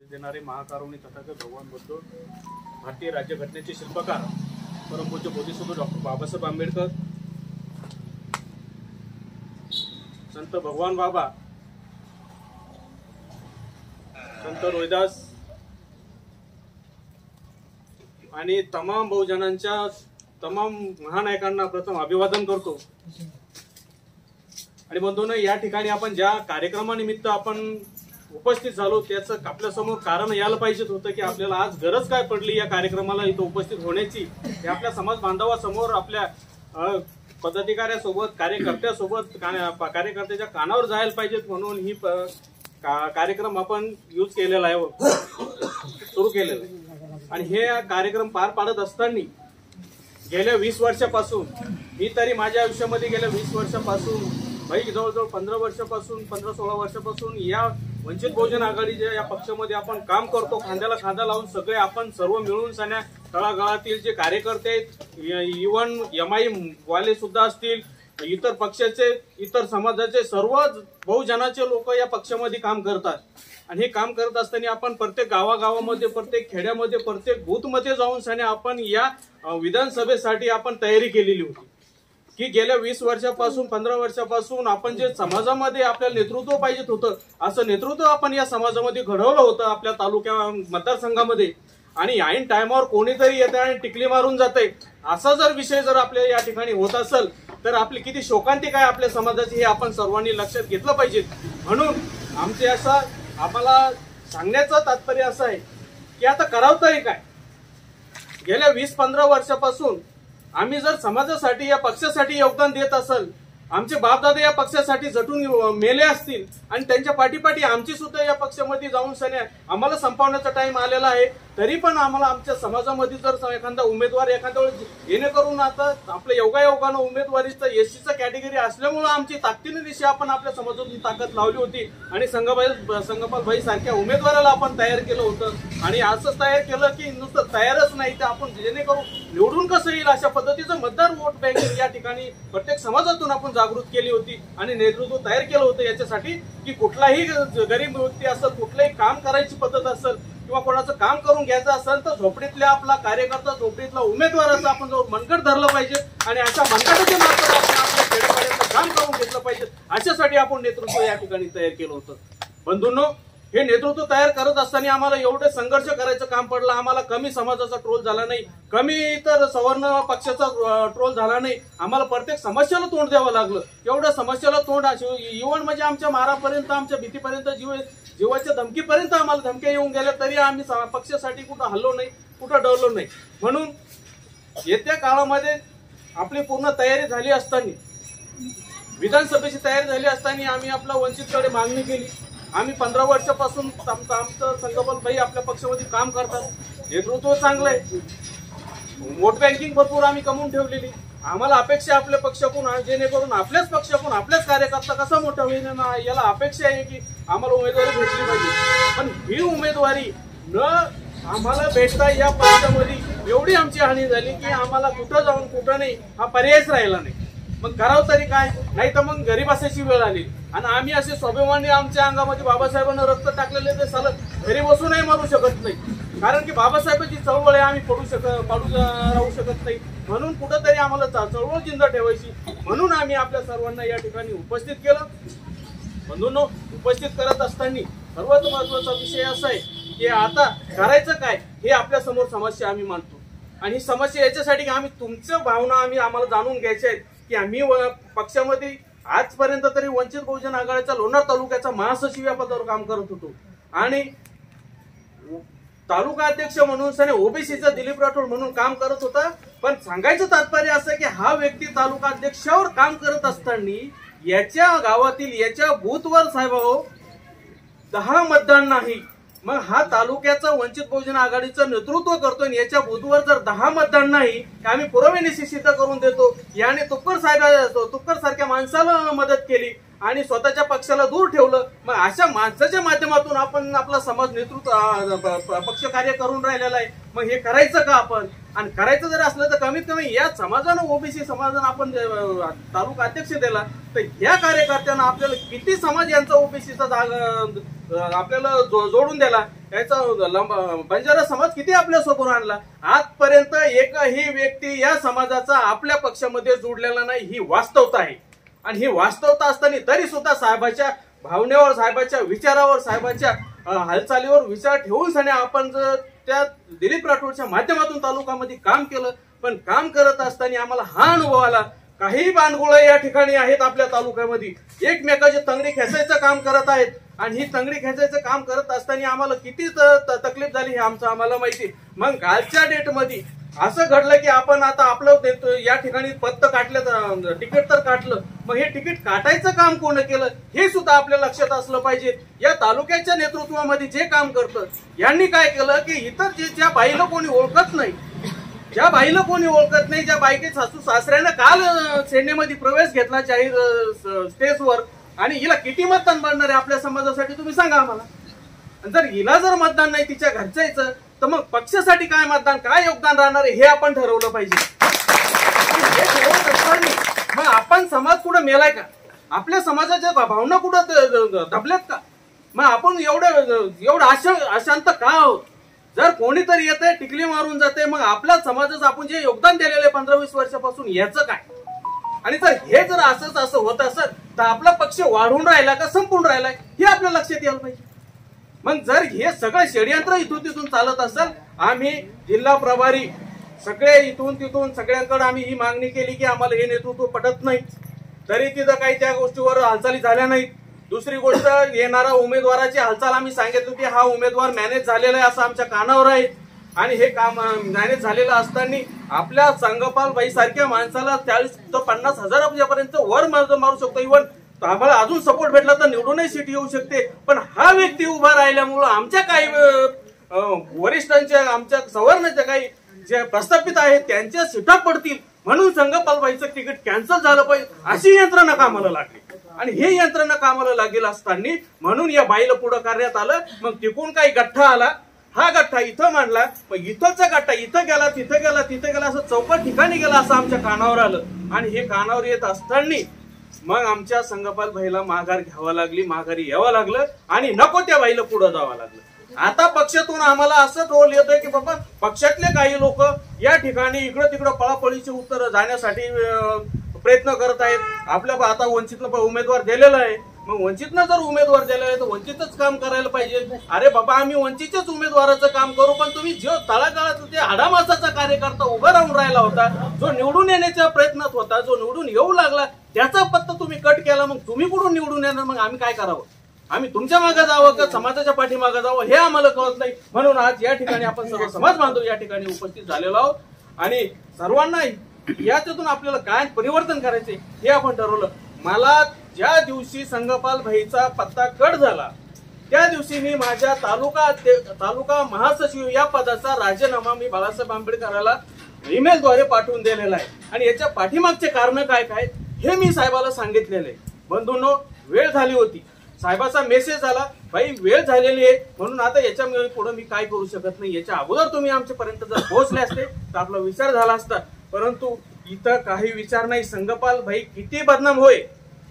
देणारे महाकारुणी तथागत भगवान बुद्ध, भारतीय राज्यघटनेचे शिल्पकार परमपूज्य बोधिसत्व डॉक्टर बाबासाहेब आंबेडकर, संत भगवान बाबा, संत रोहिदास आणि तमाम बहुजनांच्या तमाम महानायकांना प्रथम अभिवादन करतो। आणि बंधूंनो, या ठिकाणी आपण ज्या कार्यक्रमानिमित्त आपण उपस्थित झालो त्याचं आपल्या समोर कारण यायला पाहिजेत होतं की आपल्याला आज गरज काय पडली या कार्यक्रमाला इथं उपस्थित होण्याची, हे आपल्या समाज बांधवासमोर, आपल्या पदाधिकाऱ्यासोबत, कार्यकर्त्यासोबत, कार्यकर्त्याच्या कानावर जायला पाहिजेत म्हणून ही कार्यक्रम आपण यूज केलेला आहे, सुरू केलेला आहे। आणि हे कार्यक्रम पार पाडत असताना गेल्या 20 वर्षापासून, मी तरी माझ्या आयुष्यामध्ये गेल्या 20 वर्षापासून, भाई जवळजवळ 15-16 वर्षापासून या वंचित बहुजन आघाडीच्या या पक्षामध्ये आपण काम करतो। खांद्याला खांदा लावून सगळे आपण सर्व मिळून सण्या तळागाळातील जे कार्यकर्ते आहेत, इव्हन MI वाले सुद्धा असतील, इतर पक्षाचे, इतर समाजाचे सर्व बहुजनाचे लोक या पक्षामध्ये काम करतात। आणि हे काम करत असताना आपण प्रत्येक गावागावामध्ये, प्रत्येक खेड्यामध्ये, प्रत्येक बूथमध्ये जाऊन सण्या आपण या विधानसभेसाठी आपण तयारी केलेली होती की गेल्या 20 वर्षापासून, 15 वर्षापासून आपण जे समाजामध्ये आपल्याला नेतृत्व पाहिजेत होतं, असं नेतृत्व आपण या समाजामध्ये घडवलं होतं आपल्या तालुक्या मतदारसंघामध्ये। आणि ऐन टायमावर कोणीतरी येतं आणि टिकली मारून जाते, असा जर विषय जर आपल्या या ठिकाणी होत असेल तर आपली किती शोकांतिक आहे आपल्या समाजाची, हे आपण सर्वांनी लक्षात घेतलं पाहिजे। म्हणून आमचे असं आम्हाला सांगण्याचं तात्पर्य असं आहे की आता करावं तरी काय। गेल्या 20-15 वर्षापासून आम्ही जर समाजासाठी, या पक्षासाठी योगदान देत असेल, आमचे बापदादा या पक्षासाठी झटून मेले असतील आणि त्यांच्या पाठीपाठी आमची सुद्धा या पक्षामध्ये जाऊन सण्या आम्हाला संपवण्याचा टाइम आलेला आहे, तरी पण आम्हाला आमच्या समाजामध्ये जर एखादा उमेदवार एखाद्या वेळेस येणेकरून आता आपल्या योगायोगानं उमेदवारीचं SCचं कॅटेगरी असल्यामुळे आमची ताकदीने दिवशी आपण आपल्या समाजातून ताकद लावली होती आणि संगपाल भाई सारख्या उमेदवाराला आपण तयार केलं होतं। आणि असं तयार केलं की नुसतं तयारच नाही तर आपण जेणेकरून निवडून कसं येईल अशा पद्धतीचं मतदार वोट बँकिंग या ठिकाणी प्रत्येक समाजातून आपण जागृत केली होती आणि नेतृत्व तयार केलं होतं याच्यासाठी की कुठलाही गरीब व्यक्ती असेल, कुठलंही काम करायची पद्धत असेल किंवा कोणाचं काम करून घ्यायचं असेल तर झोपडीतल्या आपला कार्यकर्ता, झोपडीतला उमेदवाराचं आपण जो मनगट धरलं पाहिजे आणि अशा मनगटाच्या मार्फत आपण आपल्या खेड्यापाड्याचं काम करून घेतलं पाहिजे, अशासाठी आपण नेतृत्व या ठिकाणी तयार केलं होतं। बंधूंनो, हे नेतृत्व तयार करत असताना आम्हाला एवढे संघर्ष करायचं काम पडलं। आम्हाला कमी समाजाचा ट्रोल झाला नाही, कमी इतर सवर्ण पक्षाचा ट्रोल झाला नाही, आम्हाला प्रत्येक समस्येला तोंड द्यावं लागलं। एवढ्या समस्येला तोंड इव्हन म्हणजे आमच्या मारापर्यंत, आमच्या भीतीपर्यंत, जीवाच्या धमकीपर्यंत आम्हाला धमक्या येऊन गेल्या, तरी आम्ही पक्षासाठी कुठं हल्लो नाही, कुठं डरलो नाही। म्हणून येत्या काळामध्ये आपली पूर्ण तयारी झाली असताना, विधानसभेची तयारी झाली असताना आम्ही आपल्या वंचितकडे मागणी केली। आम्ही 15 वर्षापासून आमचं संगपाल भाई आपल्या पक्षामध्ये काम करतात, नेतृत्व चांगलं आहे, वोट बँकिंग भरपूर आम्ही कमवून ठेवलेली। आम्हाला अपेक्षा आपल्या पक्षाकडून, जेणेकरून आपल्याच पक्षाकडून आपल्याच कार्यकर्ता कसा मोठा होईल याला अपेक्षा आहे की आम्हाला उमेदवारी भेटली पाहिजे। पण ही उमेदवारी न आम्हाला भेटता या पक्षामध्ये एवढी आमची हानी झाली की आम्हाला कुठं जाऊन कुठं नाही हा पर्यायच राहिला नाही। मग करावं तरी काय, नाही तर मग घरी बसायची वेळ आली। आणि आम्ही असे स्वाभिमानी, आमच्या अंगामध्ये बाबासाहेबांना रक्त टाकलेले ते सलग घरी बसूनही मारू शकत नाही, कारण की बाबासाहेबांची चळवळ आहे, आम्ही पाडू राहू शकत नाही। म्हणून कुठंतरी आम्हाला चळवळ जिंदा ठेवायची, म्हणून आम्ही आपल्या सर्वांना या ठिकाणी उपस्थित केलं। बंधूंनो, उपस्थित करत असताना सर्वात महत्वाचा विषय असा आहे की आता करायचं काय, हे आपल्या समोर समस्या आम्ही मांडतो। आणि ही समस्या याच्यासाठी की आम्ही तुमच्या भावना आम्हाला जाणून घ्यायच्या आहेत की आम्ही पक्षामध्ये आजपर्यंत तरी वंचित बहुजन आघाडीच्या लोणार तालुक्याचा महासचिव या पदावर काम करत होतो आणि तालुका अध्यक्ष म्हणून सने ओबीसीचा दिलीप राठोड म्हणून काम करत होता। पण सांगायचं तात्पर्य असं की हा व्यक्ती तालुका अध्यक्षावर काम करत असताना याच्या गावातील, याच्या बूथवर साहेबांनो 10 मतदान नाही, मग हा तालुक्याचा वंचित बहुजन आघाडीचं नेतृत्व करतोय, याच्या बूथवर जर 10 मतदान नाही आम्ही पुराव्यानिशी सिद्ध करून देतो, याने तुपकर सारख्या माणसाला मदत केली आणि स्वतःच्या पक्षाला दूर ठेवलं। मग अशा माणसाच्या माध्यमातून आपण आपला समाज नेतृत्व पक्ष कार्य करून राहिलेला आहे, मग हे करायचं का आपण? आणि करायचं जर असलं तर कमीत कमी या समाजानं, ओबीसी समाजानं आपण तालुका अध्यक्ष दिला तर या कार्यकर्त्यांना आपल्याला किती समाज यांचा ओबीसीचा आपल्याला जोडून दिला याचा बंजारा समाज किती आपल्या समोर आणला. आजपर्यंत एकही व्यक्ती या समाजाचा आपल्या पक्षामध्ये जोडलेला नाही, ही वास्तवता आहे. आणि ही वास्तवता असताना तरी सुद्धा साहेबाच्या भावनेवर, साहेबाच्या विचारावर, साहेबाच्या हालचालीवर विचार ठेवून सने आपण जर त्या दिलीप राठोडच्या माध्यमातून तालुक्यामध्ये काम केलं. पण काम करत असताना आम्हाला हा अनुभव आला, काही बांडगुळे या ठिकाणी आहेत आपल्या तालुक्यामध्ये, एकमेकाचे तंगडी खेचायचं काम करत आहेत. आणि ही तंगडी खेचायचं काम करत असताना आम्हाला किती तकलीफ झाली हे आमचं आम्हाला माहिती. मग कालच्या डेटमध्ये असं घडलं की आपण आता आपलं या ठिकाणी पत्त काटलं, तिकीट तर काटलं, मग हे तिकीट काटायचं काम कोण केलं हे सुद्धा आपल्या लक्षात असलं पाहिजे. या तालुक्याच्या नेतृत्वामध्ये जे काम करतं यांनी काय केलं की इतर ज्या बाईला कोणी ओळखत नाही, ज्या बाईला कोणी ओळखत नाही, ज्या बाईके सासू सासऱ्यानं काल सेनेमध्ये प्रवेश घेतला जाहीर स्टेजवर, आणि हिला किती मतदान पडणार आहे आपल्या समाजासाठी तुम्ही सांगा आम्हाला. जर हिला जर मतदान नाही तिच्या घरच्याचं, तर मग पक्षासाठी काय मतदान, काय योगदान राहणार आहे हे आपण ठरवलं पाहिजे. मग आपण समाज कुठं मेलाय का, आपल्या समाजाच्या भावना कुठं दबल्यात का, मग आपण एवढं अशांत का आहोत. जर कोणीतरी येतंय टिकली मारून जाते, मग आपल्या समाजाचं आपण जे योगदान दिलेलं आहे 15-20 वर्षापासून याचं काय. आणि जर हे जर असं होत असत तर आपला पक्ष वाढून राहिला का संपून राहिलाय हे आपल्या लक्षात यायला पाहिजे. मग जर हे सगळं षडयंत्र इथून तिथून चालत असेल, आम्ही जिल्हा प्रभारी सगळे इथून तिथून सगळ्यांकडे आम्ही ही मागणी केली की आम्हाला हे नेतृत्व पटत नाही, तरी तिथं काही त्या गोष्टीवर हालचाली झाल्या नाहीत. दुसरी गोष्ट, येणारा उमेदवाराची हालचाल आम्ही सांगितलं की हा उमेदवार मॅनेज झालेला आहे असं आमच्या कानावर आहे. आणि हे काम मॅनेज झालेलं असताना आपल्या संगपाल बाई सारख्या माणसाला 40 ते 50 हजारापर्यंत वर मारू शकतो. इव्हन आम्हाला अजून सपोर्ट भेटला तर निवडूनही सीट येऊ शकते. पण हा व्यक्ती उभा राहिल्यामुळं आमच्या काही वरिष्ठांच्या, आमच्या सवर्णाच्या काही जे प्रस्थापित आहेत त्यांच्या सीटा पडतील म्हणून संगपालबाईचं तिकीट कॅन्सल झालं पाहिजे अशी यंत्रणा कामाला लागली. आणि हे यंत्रणा कामाला लागेल असताना म्हणून या बाईला पुढे करण्यात आलं. मग तिकून काही गठ्ठा आला, हा गठ्ठा इथं मांडला, मग इथलचा गठ्ठा इथं गेला, तिथं गेला, तिथं गेला, असं चौकट ठिकाणी गेला असं आमच्या कानावर आलं. आणि हे कानावर येत असताना मग आमच्या संगपाल बाईला माघार घ्यावा लागली, माघारी यावं लागलं आणि नको त्या बाईला पुढे जावं लागलं. आता पक्षातून आम्हाला असं रोल येतोय की बाबा पक्षातले काही लोक या ठिकाणी इकडं तिकडं पळापळीचे उत्तर जाण्यासाठी प्रयत्न करत आहेत. आपल्या आता वंचितनं उमेदवार दिलेला आहे, मग वंचितनं जर उमेदवार दिलेला आहे तर वंचितच काम करायला पाहिजे. अरे बाबा आम्ही वंचितच्याच उमेदवाराचं काम करू, पण तुम्ही जो तळागाळात ते हाडामासाचा कार्यकर्ता उभा राहून राहिला होता, जो निवडून येण्याच्या प्रयत्नात होता, जो निवडून येऊ लागला, त्याचा पत्ता तुम्ही कट केला. मग तुम्ही कुठून निवडून येणार, मग आम्ही काय करावं, आम्ही तुमच्या मागे जावं का समाजाच्या पाठीमागे जावं हे आम्हाला कळत नाही. म्हणून आज या ठिकाणी आपण सर्व समाज बांधव या ठिकाणी उपस्थित झालेलो आहोत आणि सर्वांना याच्यातून आपल्याला काय परिवर्तन करायचे हे आपण ठरवलं. मला ज्या दिवशी संगपाल भाईचा पत्ता कट झाला त्या दिवशी मी माझ्या तालुका महासचिव या पदाचा राजीनामा मी बाळासाहेब आंबेडकरांना ईमेलद्वारे पाठवून दिलेला आहे. आणि याच्या पाठीमागचे कारण काय काय हे मी साहेबाला सांगितलेले. बंधूंनो, वेळ झाली होती, साहेबाचा मेसेज आला, भाई वेळ झालेली आहे, म्हणून आता याच्यामुळे पुढे मी काय करू शकत नाही. याच्या अगोदर तुम्ही आमच्यापर्यंत जर पोहोचले असते तर आपला विचार झाला असता. परंतु इथं काही विचार नाही. संगपाल भाई किती बदनाम होय,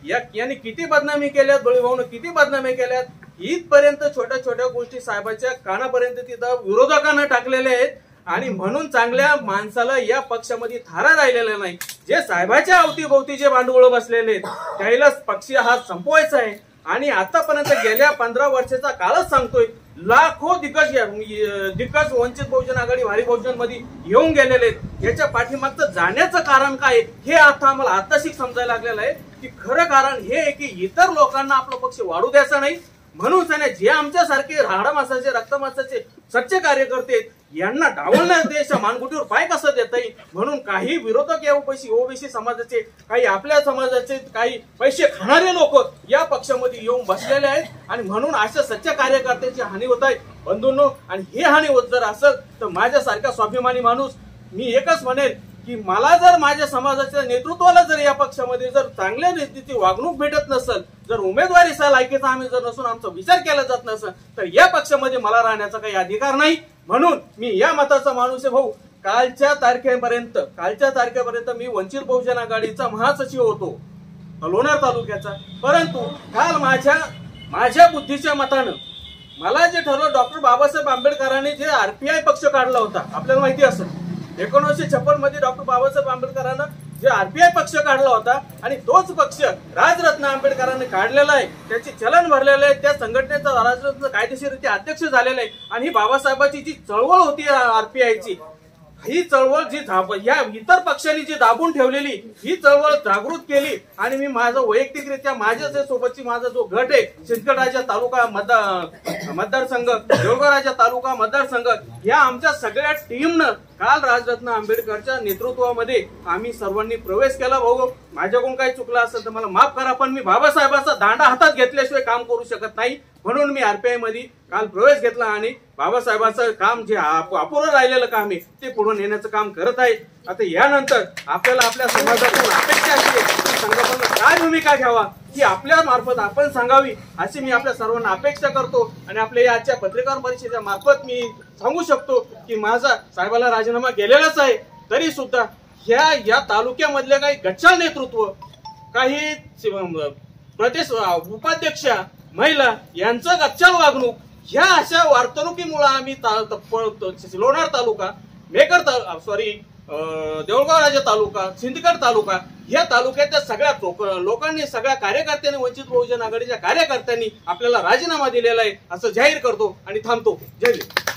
याने किती बदनामी केल्यात, बळीभाऊन किती बदनामी केल्यात, इथपर्यंत छोट्या छोट्या गोष्टी साहेबाच्या कानापर्यंत तिथं विरोधकांना टाकलेल्या आहेत. आणि म्हणून चांगल्या माणसाला या पक्षामध्ये थारा राहिलेला नाही. जे साहेबाच्या अवतीभोवती जे भांडवळ बसलेले त्याला पक्ष हा संपवायचा आहे. आणि आतापर्यंत गेल्या 15 वर्षाचा काळच सांगतोय, लाखो दिग्गज वंचित बहुजन आघाडी भारी बहुजन मध्ये येऊन गेलेले आहेत. याच्या पाठीमागचं जाण्याचं कारण काय हे आता आम्हाला आताशी समजायला लागलेलं आहे की खरं कारण हे आहे की इतर लोकांना आपला पक्ष वाढू द्यायचा नाही. म्हणून जे आमच्यासारखे हाडामासाचे रक्तमासाचे सच्चे कार्यकर्ते यांना डावलण्याच्या मानगुटीवर पाय कसं देता येईल म्हणून काही विरोधक या ओबीसी समाजाचे, काही आपल्या समाजाचे, काही पैसे खाणारे लोक या पक्षामध्ये येऊन बसलेले आहेत. आणि म्हणून अशा सच्च्या कार्यकर्त्यांची हानी होत आहे बंधूंनो. आणि ही हानी होत जर असेल तर माझ्यासारखा स्वाभिमानी माणूस मी एकच म्हणेल की मला जर माझ्या समाजाच्या नेतृत्वाला जर या पक्षामध्ये जर चांगल्या रीतीची वागणूक भेटत नसेल, जर उमेदवारीचा लायकीचा आम्ही जर नसून आमचा विचार केला जात नसेल तर या पक्षामध्ये मला राहण्याचा काही अधिकार नाही. म्हणून मी या मताचा माणूस आहे भाऊ. कालच्या तारखेपर्यंत मी वंचित बहुजन आघाडीचा महासचिव होतो लोणार तालुक्याचा. परंतु काल माझ्या बुद्धीच्या मतानं मला जे ठरवलं, डॉक्टर बाबासाहेब आंबेडकरांनी जे आरपीआय पक्ष काढला होता, आपल्याला माहिती असेल 1956 मध्ये डॉक्टर बाबासाहेब आंबेडकरांना जे आरपीआय पक्ष काढला होता आणि तोच पक्ष राजरत्न आंबेडकरांनी काढलेला आहे, त्याचे चलन भरलेलं आहे, त्या संघटनेचा राजरत्न कायदेशीररित्या अध्यक्ष झालेला आहे. आणि ही बाबासाहेबांची जी चळवळ होती आरपीआयची, ही चळवळ जी या इतर पक्षांनी जी दाबून ठेवलेली, ही चळवळ जागृत केली. आणि मी माझं वैयक्तिकरित्या माझ्या सोबतची माझा जो गट आहे, सिंदखेड तालुका मतदारसंघ, देऊळगाव तालुका मतदारसंघ, या आमच्या सगळ्या टीमनं काल राजरत्न आंबेडकरच्या नेतृत्वामध्ये आम्ही सर्वांनी प्रवेश केला. भाऊ, माझ्याकडून काही चुकलं असेल तर मला माफ करा, पण मी बाबासाहेबांचा दांडा हातात घेतल्याशिवाय काम करू शकत नाही. म्हणून मी आरपीआय मध्ये काल प्रवेश घेतला आणि बाबासाहेबांचं काम जे अपुरं राहिलेलं काम आहे ते पुढे नेण्याचं काम करत आहे. आता यानंतर आपल्याला आपल्या समाजातून अपेक्षा असते की संघटनेनं काय भूमिका घ्यावा ही आपल्या मार्फत आपण सांगावी, अशी मी आपल्या सर्वांना अपेक्षा करतो. आणि आपल्या आजच्या पत्रकार परिषदेच्या मार्फत मी सांगू शकतो की माझा साहेबाला राजीनामा गेलेलाच आहे, तरी सुद्धा या तालुक्यामधले काही गच्चाळ नेतृत्व, काही प्रदेश उपाध्यक्ष, महिला यांचं गच्चाळ वागणूक, ह्या अशा वर्तणुकीमुळे आम्ही लोणार तालुका, देऊळगाव तालुका, सिंदखेड तालुका, या तालुक्याच्या सगळ्या लोकांनी, सगळ्या कार्यकर्त्यांनी, वंचित बहुजन आघाडीच्या कार्यकर्त्यांनी आपल्याला राजीनामा दिलेला आहे असं जाहीर करतो आणि थांबतो. जय हिंद.